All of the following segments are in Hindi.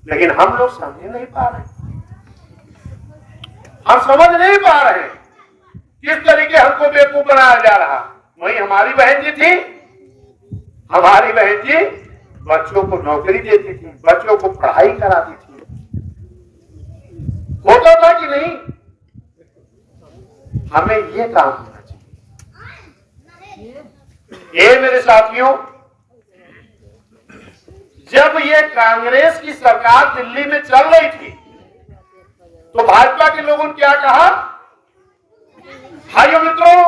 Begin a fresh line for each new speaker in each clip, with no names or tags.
लेकिन हम लोग समझ नहीं पा रहे, हम समझ नहीं पा रहे किस तरीके हमको बेवकूफ बनाया जा रहा। वही हमारी बहन जी थी, हमारी बहन जी बच्चों को नौकरी देती थी, बच्चों को पढ़ाई कराती थी, होता था कि नहीं? हमें ये काम होना चाहिए। ये मेरे साथियों, जब ये कांग्रेस की सरकार दिल्ली में चल रही थी तो भाजपा के लोगों ने क्या कहा? भाइयों मित्रों,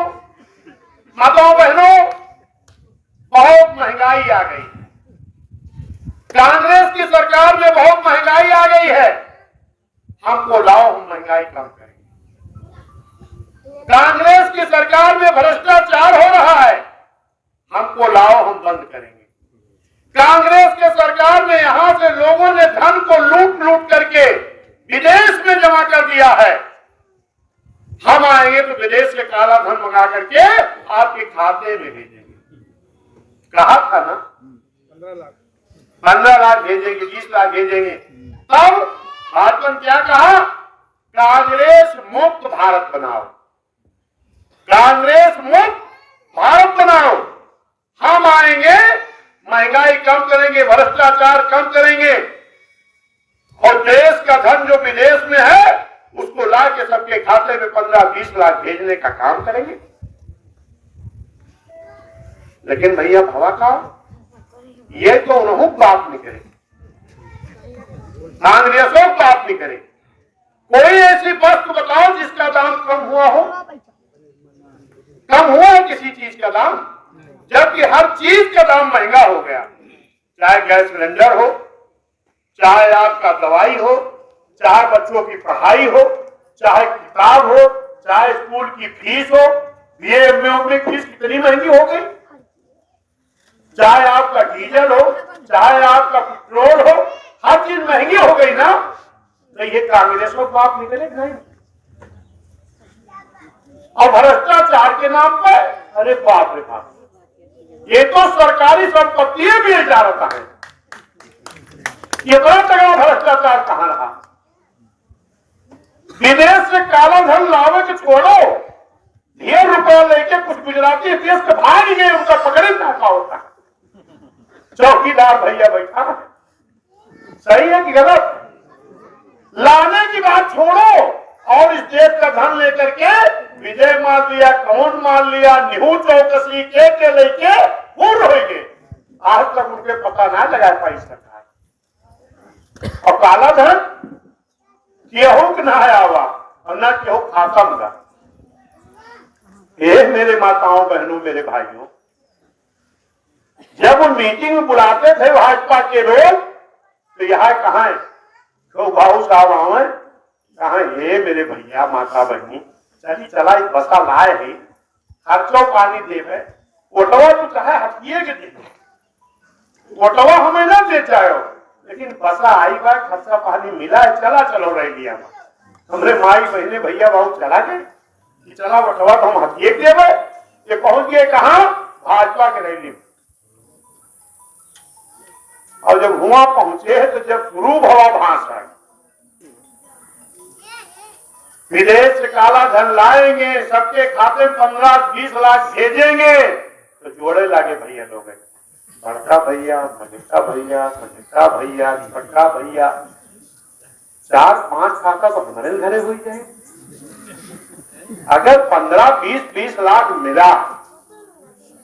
माताओं बहनों, बहुत महंगाई आ गई, कांग्रेस की सरकार में बहुत महंगाई आ गई है, हमको लाओ, हम महंगाई कम करेंगे। कांग्रेस की सरकार में भ्रष्टाचार हो रहा है, हमको लाओ, हम बंद करेंगे। कांग्रेस के सरकार में यहां से लोगों ने धन को लूट लूट करके विदेश में जमा कर दिया है, हम आएंगे तो विदेश से काला धन मंगा करके आपके खाते में भेजेंगे। कहा था ना 15 लाख भेजेंगे, 20 लाख भेजेंगे। तब भाजपा ने क्या कहा? कांग्रेस मुक्त भारत बनाओ, कांग्रेस मुक्त भारत बनाओ, हम आएंगे, महंगाई कम करेंगे, भ्रष्टाचार कम करेंगे और देश का धन जो विदेश में है उसको ला के सबके खाते में 15-20 लाख भेजने का काम करेंगे। लेकिन भैया भवा का ये तो उन्होंने बात नहीं करे, कांग्रेसों बात नहीं करे। कोई ऐसी वस्तु बताओ जिसका दाम कम हुआ हो, कम हुआ है किसी चीज का दाम? जबकि हर चीज का दाम महंगा हो गया, चाहे गैस सिलेंडर हो, चाहे आपका दवाई हो, चाहे बच्चों की पढ़ाई हो, चाहे किताब हो, चाहे स्कूल की फीस हो। बीए में फीस कितनी महंगी हो गई, चाहे आपका डीजल हो, चाहे आपका पेट्रोल हो, हर चीज महंगी हो गई ना। तो ये कांग्रेस को बात निकले नहीं। और भ्रष्टाचार के नाम पर अरे बाप रे बाप, ये तो सरकारी संपत्ति भी जा रहा है। ये बड़ा तगड़ा भ्रष्टाचार कहां रहा? विदेश से काला धन लावे के छोड़ो, ढेर रुपया लेके कुछ गुजराती देश के भाग गए, उनका पकड़े नाका होता है। चौकीदार भैया बैठा, सही है कि गलत? लाने की बात छोड़ो और इस देश का धन लेकर के विजय मार लिया, कौन मार लिया, निहू चौकसी के लेके पूर्ण हो गए। आज तक उनके पता ना लगा पाई सरकार। और काला धन केहू के ना आवा और ना केहू खाता मिला। ये मेरे माताओं बहनों मेरे भाइयों, जब वो मीटिंग में बुलाते थे भाजपा के लोग तो यहाँ कहाँ है तो भाऊ साहब आवे कहा, ये मेरे भैया माता बहनी चली चला इस बसा लाए ही खर्चो पानी देवे, ओटवा तो चाहे हथिये के दे, ओटवा हमें ना दे चाहो, लेकिन बसा आई बार खर्चा पानी मिला है, चला चलो रह लिया हमरे माई बहने भैया बाबू चला गए कि चला ओटवा तो हम हथिये के देवे। ये पहुंच गए कहा? भाजपा के रैली में। और जब वहां पहुंचे तो जब शुरू भवा भाषण, विदेश से काला धन लाएंगे, सबके खाते में 15-20 लाख भेजेंगे, तो जोड़े लागे भैया लोग, बड़का भैया, मझिका भैया, मझिका भैया, छोटा भैया, 4-5 खाता तो हमारे घरे हुई जाए। अगर 15-20 लाख मिला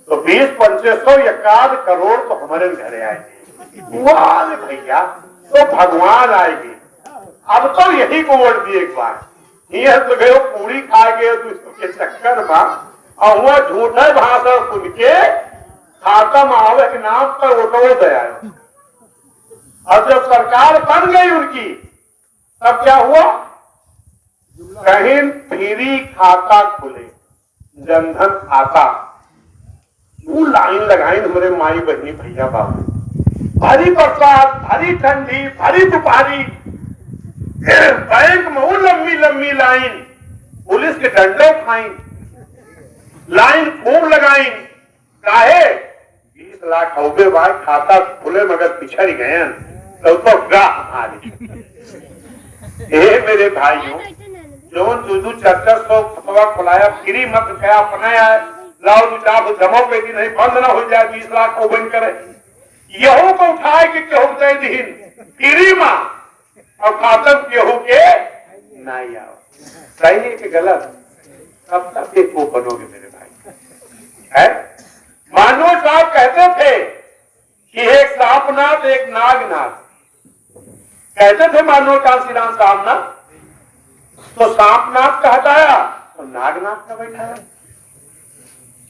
तो 20-2500 1 करोड़ तो हमारे घरे आएंगे। वाह भैया, तो भगवान आएगी। अब तो यही को वोट दिए एक बार, ये तो गए पूरी खा गए के चक्कर में, और वह झूठे भाषण सुन के खाता मावे के नाम पर वोटो दया। और जब सरकार बन गई उनकी, तब क्या हुआ? कहीं फ्री खाता खुले, जनधन खाता, वो लाइन लगाई हमारे माई बहनी भैया बाबू, भारी बरसात, भारी ठंडी, भारी दोपहरी, बैंक में वो लंबी लंबी लाइन, पुलिस के डंडे खाई, लाइन खूब लगाई। काहे? 20 लाख हो गए भाई, खाता खुले मगर पिछड़ गए तो गाह मालिक। ए मेरे भाइयों, जो दूधू 400 फतवा खुलाया फ्री मत क्या अपनाया लाओ जाब जमा पे नहीं बंद ना हो जाए 20 लाख को बंद करे यहू को उठाए कि केहू दे दीन फ्री मां और खातम केहू के नहीं आओ। सही है कि गलत? कब तक एक वो बनोगे मेरे भाई? है मानो साहब कहते थे कि एक सांपनाथ एक नागनाथ, कहते थे मानो कांसीराम साहब ना, तो सांपनाथ का हटाया तो नागनाथ का बैठाया।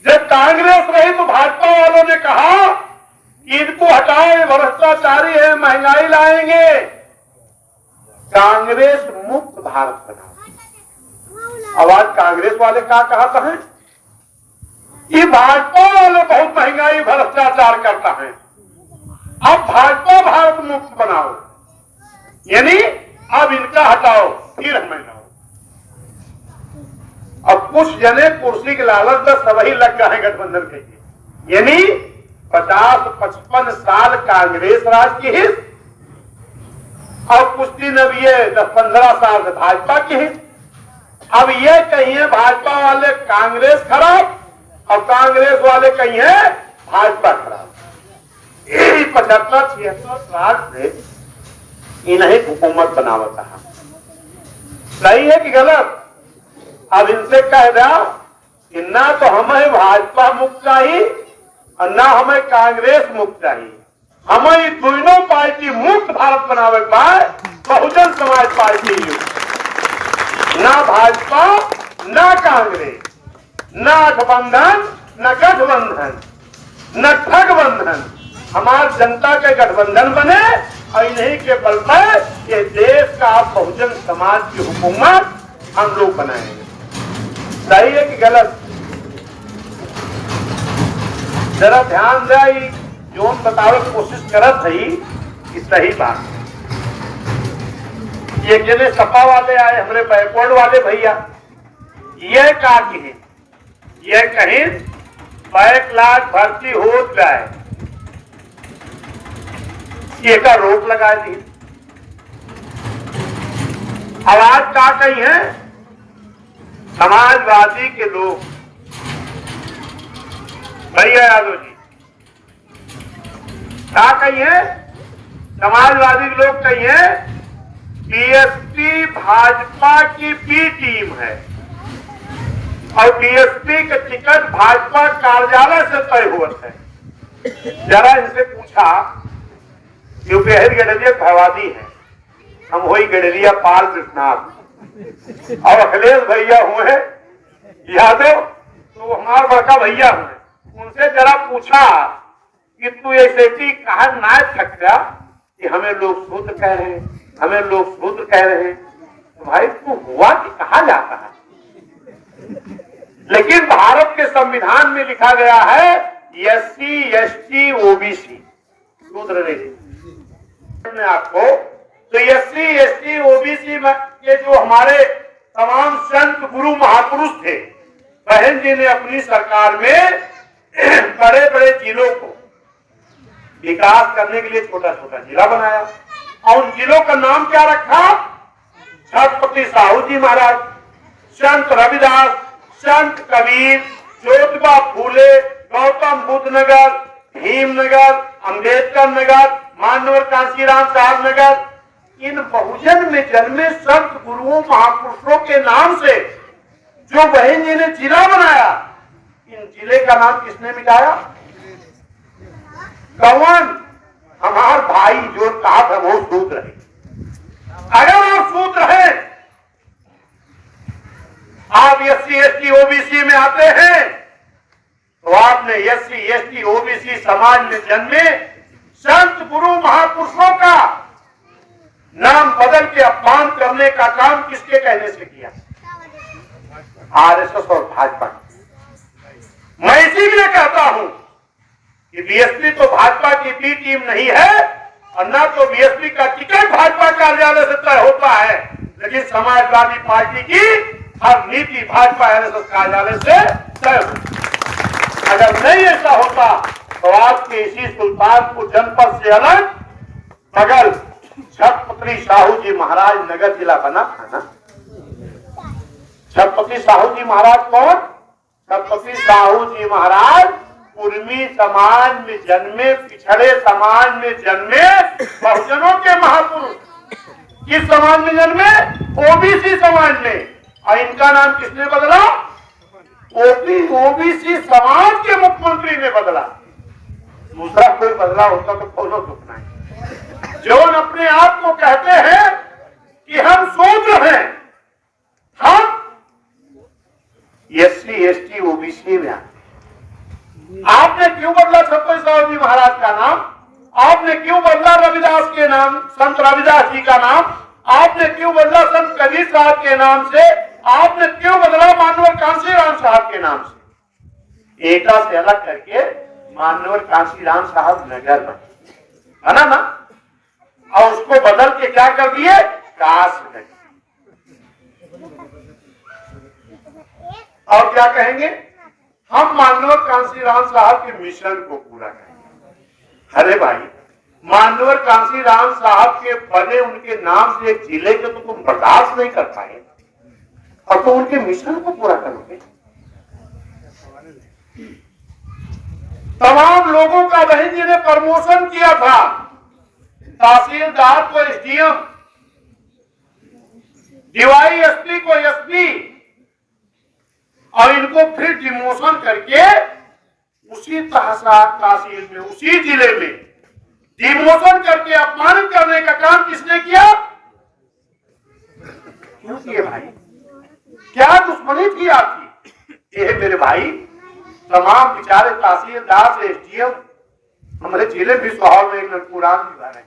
जब कांग्रेस रही तो भाजपा वालों ने कहा कि इनको हटाए, भ्रष्टाचारी है, महंगाई लाएंगे, कांग्रेस मुक्त भारत बनाओ। अब आज कांग्रेस वाले क्या कहते हैं कि भाजपा वाले बहुत महंगाई भ्रष्टाचार करता है, अब भाजपा भारत मुक्त बनाओ, यानी अब इनका हटाओ फिर हमें लाओ। अब कुछ जने कुर्सी के लालच में सब ही लग गए गठबंधन के लिए, यानी 50-55 साल कांग्रेस राज की हित और कुछ दिन अब ये 10-15 साल से भाजपा की हित। अब ये कहिए भाजपा वाले कांग्रेस खराब और कांग्रेस वाले कहिए भाजपा खराब। 75-76 साल से इन्हें हुकूमत बनावत है। सही है कि गलत? अब इनसे कह दो कि ना तो हमें भाजपा मुक्त चाहिए और ना हमें कांग्रेस मुक्त चाहिए, हमें दोनों पार्टी मुक्त भारत बनावे पाए, बहुजन समाज पार्टी ना भाजपा ना कांग्रेस, ना गठबंधन न गठबंधन न ठगबंधन, हमारे जनता के गठबंधन बने और इन्हीं के बल पर ये देश का बहुजन समाज की हुकूमत हम लोग बनाएंगे। सही है कि गलत? जरा ध्यान दे, जो हम बतावे कोशिश करत है कि सही बात है। ये जने सपा वाले आए, हमारे बैकवर्ड वाले भैया, ये का कहें, ये कहीं 5 लाख भर्ती हो जाए, ये का रोक लगा दी। आवाज का कही है समाजवादी के लोग, भैया यादव जी क्या कहिए, समाजवादी के लोग कहिए बीएसपी भाजपा की बी टीम है और बीएसपी का टिकट भाजपा कार्यालय से तय हुआ है। जरा इनसे पूछा क्योंकि गडरिया भवादी है, हम वही गडरिया पाल कृष्णाथ और अखिलेश भैया हुए यादव तो हमारा बड़का भैया हुए, उनसे जरा पूछा कि तू ऐसे कहा ना थका कि हमें लोग शूद्र कह रहे हैं, हमें लोग शूद्र कह रहे हैं, तो भाई तू हुआ कि कहा जाता है? लेकिन भारत के संविधान में लिखा गया है एससी एसटी ओबीसी शूद्र नहीं। आपको तो एससी एसटी ओबीसी के जो हमारे तमाम संत गुरु महापुरुष थे, बहन जी ने अपनी सरकार में बड़े बड़े जिलों को विकास करने के लिए छोटा छोटा जिला बनाया और उन जिलों का नाम क्या रखा? छत्रपति साहू जी महाराज, संत रविदास, संत कबीर, ज्योतिबा फूले, गौतम बुद्ध नगर, भीमनगर, अंबेडकर नगर, मानवर कांसीराम साहब नगर। इन बहुजन में जन्मे संत गुरुओं महापुरुषों के नाम से जो बहन जी ने जिला बनाया, इन जिले का नाम किसने मिटाया? कौन? हमार भाई जो कहा था वो शूद्र है। अगर वो शूद्र है, आप एससी एसटी ओबीसी में आते हैं तो आपने एससी एसटी ओबीसी समाज में जन्मे संत गुरु महापुरुषों का नाम बदल के अपमान करने का काम किसके कहने से किया? आरएसएस और भाजपा। मैं इसीलिए कहता हूं कि बीएसपी तो भाजपा की बी टीम नहीं है और ना तो बीएसपी का टिकट भाजपा कार्यालय से तय होता है, लेकिन समाजवादी पार्टी की हर नीति भाजपा आरएसएस कार्यालय से तय होती। अगर नहीं ऐसा होता तो आपके इसी सुल्तानपुर जनपद से अलग बगल छत्रपति छत्रपति साहू जी महाराज नगर जिला बना था ना। छत्रपति साहू जी महाराज कौन? छत्रपति साहू जी महाराज कुर्मी समाज में जन्मे, पिछड़े समाज में जन्मे, बहुजनों के महापुरुष। किस समाज में जन्मे? ओबीसी समाज में। और इनका नाम किसने बदला? ओबीसी समाज के मुख्यमंत्री ने बदला। दूसरा कोई बदला होता तो खोलो दुख नहीं। जो अपने आप को कहते हैं कि हम शूद्र हैं, हम एससी एसटी ओबीसी में आते। आपने क्यों बदला छत्रपति साहू जी महाराज का नाम? आपने क्यों बदला रविदास के नाम, संत रविदास जी का नाम? आपने क्यों बदला संत कबीर साहब के नाम से? आपने क्यों बदला मानवर कांशीराम साहब के नाम से? एटा से अलग करके मानवर कांशीराम साहब नगर बना ना, और उसको बदल के क्या कर दिए? काश नगर। और क्या कहेंगे? हम मानवर कांशीराम साहब के मिशन को पूरा करेंगे। अरे भाई, मानवर कांशीराम साहब के बने उनके नाम से एक जिले के तो तुम बर्दाश्त नहीं कर पाए, और तो उनके मिशन को पूरा करोगे। तमाम लोगों का बहन जी ने प्रमोशन किया था, तहसीलदार को एसडीएम, डीवाईएसपी को एसपी, और इनको फिर डिमोशन करके उसी तहसील में, उसी जिले में डिमोशन करके अपमानित करने का काम किसने किया? क्यों किए भाई? क्या दुश्मनी थी आपकी? ये मेरे भाई, तमाम बेचारे तहसीलदार से एसडीएम हमारे जिले भी सोहाव में एक पुरान निभा रहे,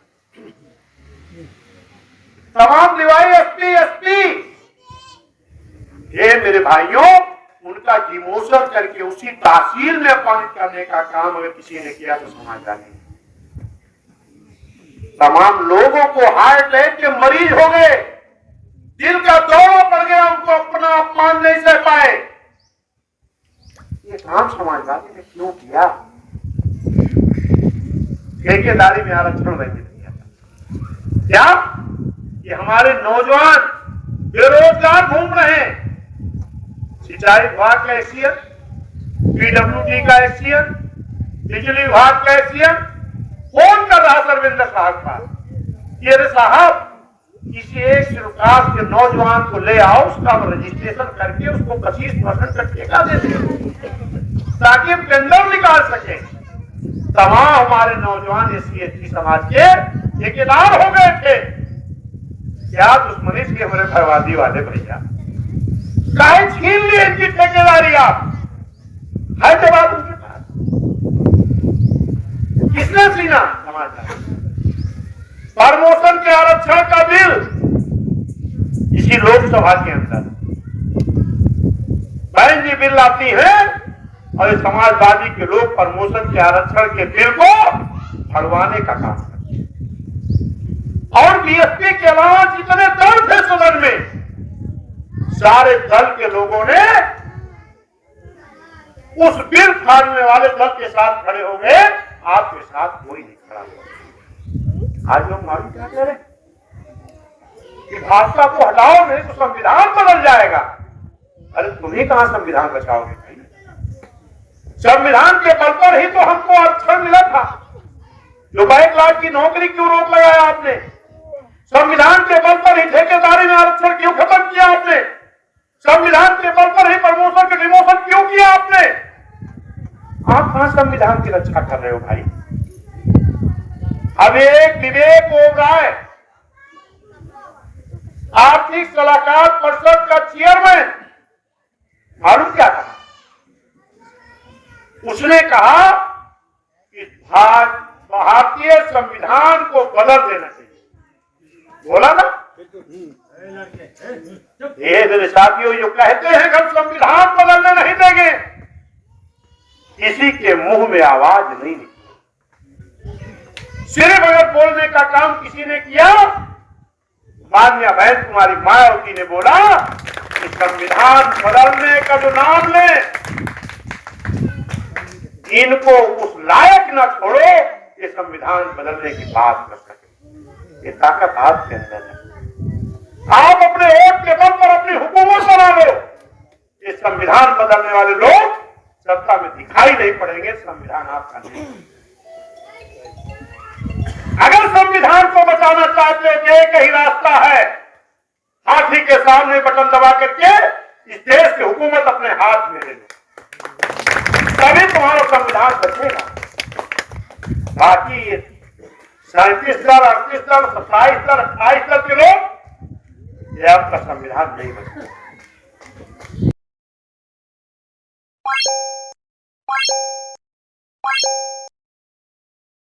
तमाम डीवाईएसपी एसपी, ये मेरे भाइयों, उनका डिमोशन करके उसी तहसील में अपमानित करने का काम अगर किसी ने किया तो समझदार नहीं। तमाम लोगों को हार्ट अटैक के मरीज हो गए, दिल का दौरा पड़ गया, उनको अपना अपमान नहीं सह पाए। ये काम समाजवादी ने क्यों किया? ठेकेदारी में आरक्षण वैसे दिया था क्या? ये हमारे नौजवान बेरोजगार घूम रहे हैं, सिंचाई विभाग का एक्सीएन, पीडब्ल्यूडी का एक्सीएन, बिजली विभाग का एक्सीएन, फोन कर रहा सर्वेंद्र साहब का, ये साहब किसी एक शिवकाश के नौजवान को ले आओ, उसका रजिस्ट्रेशन करके उसको 25% का ठेका दे दें ताकि हम टेंडर निकाल सके। तमाम हमारे नौजवान एससी एसटी समाज के ठेकेदार हो गए थे। क्या दुश्मनी थी हमारे बर्बादी वाले भैया? काहे छीन लिए इनकी ठेकेदारी? आप है जवाब उनके पास? किसने छीना? समाजवादी। प्रमोशन के आरक्षण का बिल इसी लोकसभा के अंदर बहन जी बिल लाती है, और ये समाजवादी के लोग प्रमोशन के आरक्षण के बिल को भड़वाने का काम करते हैं। और बीएसपी के अलावा जितने दल थे सदन में, सारे दल के लोगों ने उस बिल फाड़ने वाले दल के साथ खड़े हो गए, आपके साथ कोई नहीं खड़ा हुआ। आज लोग मालूम क्या कह रहे हैं कि भाजपा को हटाओ नहीं तो संविधान बदल जाएगा। अरे तुम्हें कहां संविधान बचाओगे भाई? संविधान के बल पर ही तो हमको आरक्षण मिला था। जो 22 लाख की नौकरी क्यों रोक लगाया आपने? संविधान के बल पर ही ठेकेदारी में आरक्षण क्यों खत्म किया आपने? संविधान के बल पर ही प्रमोशन के डिमोशन क्यों किया आपने? आप कहां संविधान की रक्षा कर रहे हो भाई? अब एक विवेक ओबराय आर्थिक सलाहकार परिषद का चेयरमैन, मालूम क्या था? उसने कहा कि भारतीय संविधान को बदल देना चाहिए। बोला ना? ये मेरे साथियों जो कहते हैं कि हम संविधान बदलने नहीं देंगे, किसी के मुंह में आवाज नहीं निकली। सिर्फ अगर बोलने का काम किसी ने किया, माननीय बहन कुमारी मायावती ने बोला कि संविधान बदलने का जो नाम ले, इनको उस लायक न छोड़ो कि संविधान बदलने की बात कर सके। ये ताकत आपके अंदर है। आप अपने वोट के बल पर अपनी हुकूमत बना लो। ये संविधान बदलने वाले लोग सत्ता में दिखाई नहीं पड़ेंगे। संविधान आपका नहीं। अगर संविधान को बचाना चाहते हो कि एक ही रास्ता है, हाथी के सामने बटन दबा करके इस देश की हुकूमत अपने हाथ में ले लो, तभी तुम्हारा संविधान बचेगा। बाकी 37 दल, 38 दल, 27 दल, 28 दल के लोग, ये आपका संविधान नहीं बचेगा।